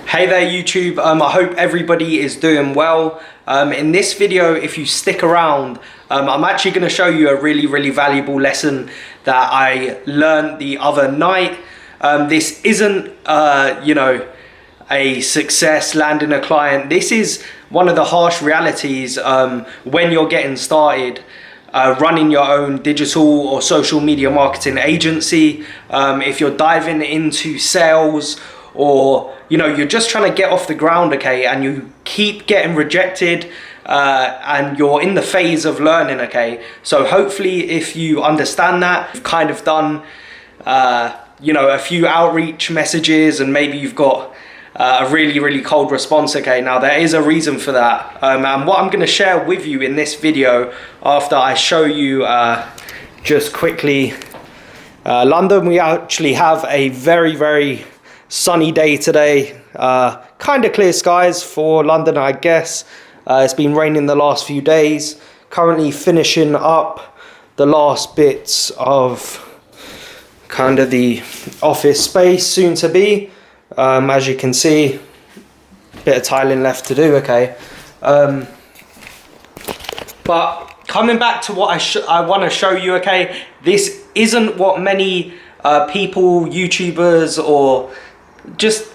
Hey there YouTube, I hope everybody is doing well. In this video, if you stick around, I'm actually going to show you a really valuable lesson that I learned the other night. This isn't, a success landing a client. This is one of the harsh realities when you're getting started. Running your own digital or social media marketing agency, if you're diving into sales, or you're just trying to get off the ground, okay, and you keep getting rejected, and you're in the phase of learning, okay. So hopefully, if you understand that, you've kind of done a few outreach messages, and maybe you've got a really cold response, okay. Now there is a reason for that, and what I'm going to share with you in this video, after I show you just quickly London, we actually have a very sunny day today, kind of clear skies for London, I guess. It's been raining the last few days. Currently finishing up the last bits of kind of the office space, soon to be. As you can see, a bit of tiling left to do, okay. But coming back to what I want to show you, okay, this isn't what many people, YouTubers, or just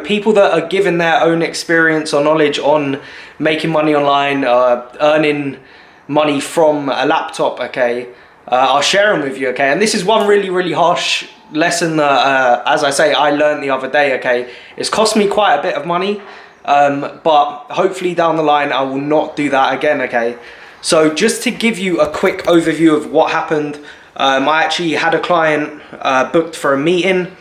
people that are given their own experience or knowledge on making money online, earning money from a laptop, okay, are sharing with you, okay. And this is one really harsh lesson that as I say, I learned the other day, okay. It's cost me quite a bit of money, but hopefully down the line I will not do that again, okay. So just to give you a quick overview of what happened, I actually had a client booked for a meeting.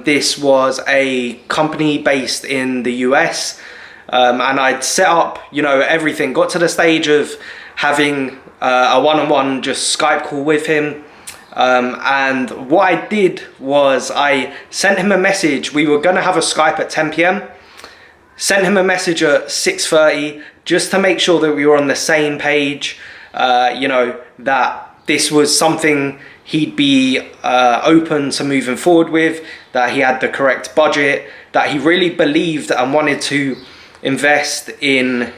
This was a company based in the US, and I'd set up everything, got to the stage of having a one-on-one just Skype call with him, and what I did was I sent him a message. We were going to have a Skype at 10 p.m. Sent him a message at 6:30 just to make sure that we were on the same page, that this was something he'd be open to moving forward with, that he had the correct budget, that he really believed and wanted to invest in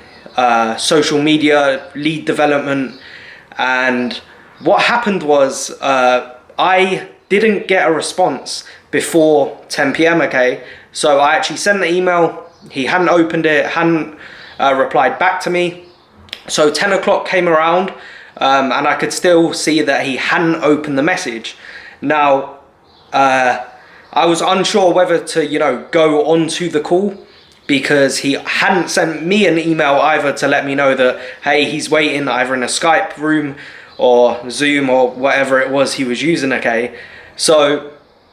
social media, lead development. And what happened was I didn't get a response before 10 p.m, okay? So I actually sent the email, he hadn't opened it, hadn't replied back to me. So 10 o'clock came around, and I could still see that he hadn't opened the message. Now, I was unsure whether to, go onto the call, because he hadn't sent me an email either to let me know that, hey, he's waiting either in a Skype room or Zoom or whatever it was he was using, okay. So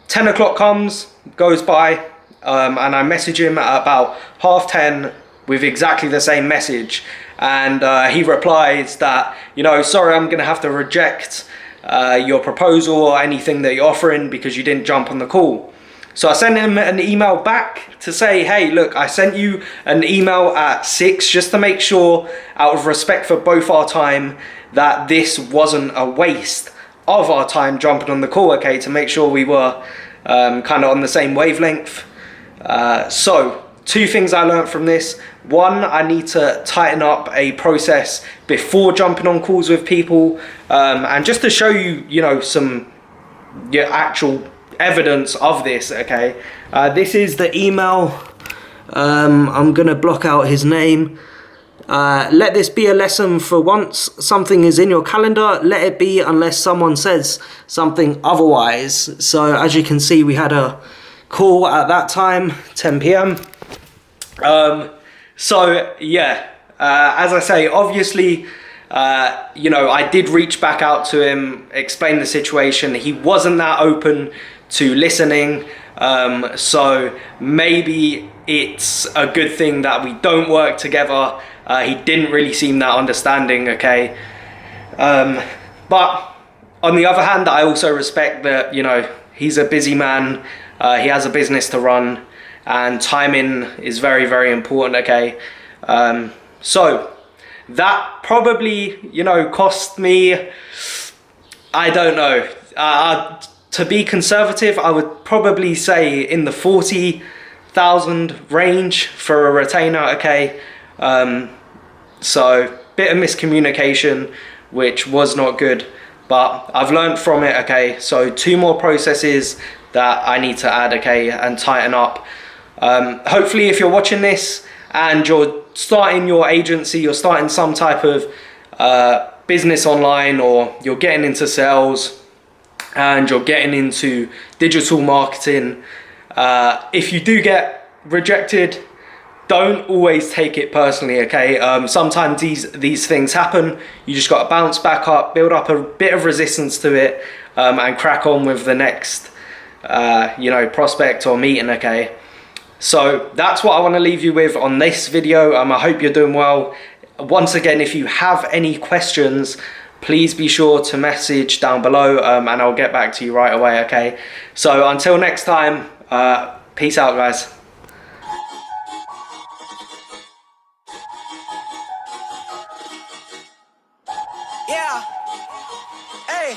10 o'clock goes by, and I message him at about 10:30 with exactly the same message. And he replies that, sorry, I'm going to have to reject your proposal or anything that you're offering because you didn't jump on the call. So I sent him an email back to say, hey, look, I sent you an email at 6 just to make sure, out of respect for both our time, that this wasn't a waste of our time jumping on the call, okay, to make sure we were kind of on the same wavelength. So two things I learned from this. One, I need to tighten up a process before jumping on calls with people, and just to show you, some actual evidence of this, okay. This is the email. I'm gonna block out his name. Let this be a lesson for once something is in your calendar, let it be unless someone says something otherwise. So as you can see, we had a call at that time, 10 p.m. So yeah, as I say, obviously, I did reach back out to him, explain the situation. He wasn't that open to listening. So maybe it's a good thing that we don't work together. He didn't really seem that understanding, okay. But on the other hand, I also respect that, he's a busy man. He has a business to run, and timing is very important, okay. So that probably cost me, I don't know, to be conservative, I would probably say in the 1,000 range for a retainer, okay? So bit of miscommunication, which was not good, but I've learned from it, okay? So 2 more processes that I need to add, okay, and tighten up. Hopefully if you're watching this and you're starting your agency, you're starting some type of business online, or you're getting into sales and you're getting into digital marketing, if you do get rejected, don't always take it personally, okay? Sometimes these things happen. You just got to bounce back up, build up a bit of resistance to it, and crack on with the next you know, prospect or meeting, okay? So that's what I want to leave you with on this video. I hope you're doing well. Once again, if you have any questions, please be sure to message down below, and I'll get back to you right away, okay? So until next time, peace out, guys. Yeah. Hey.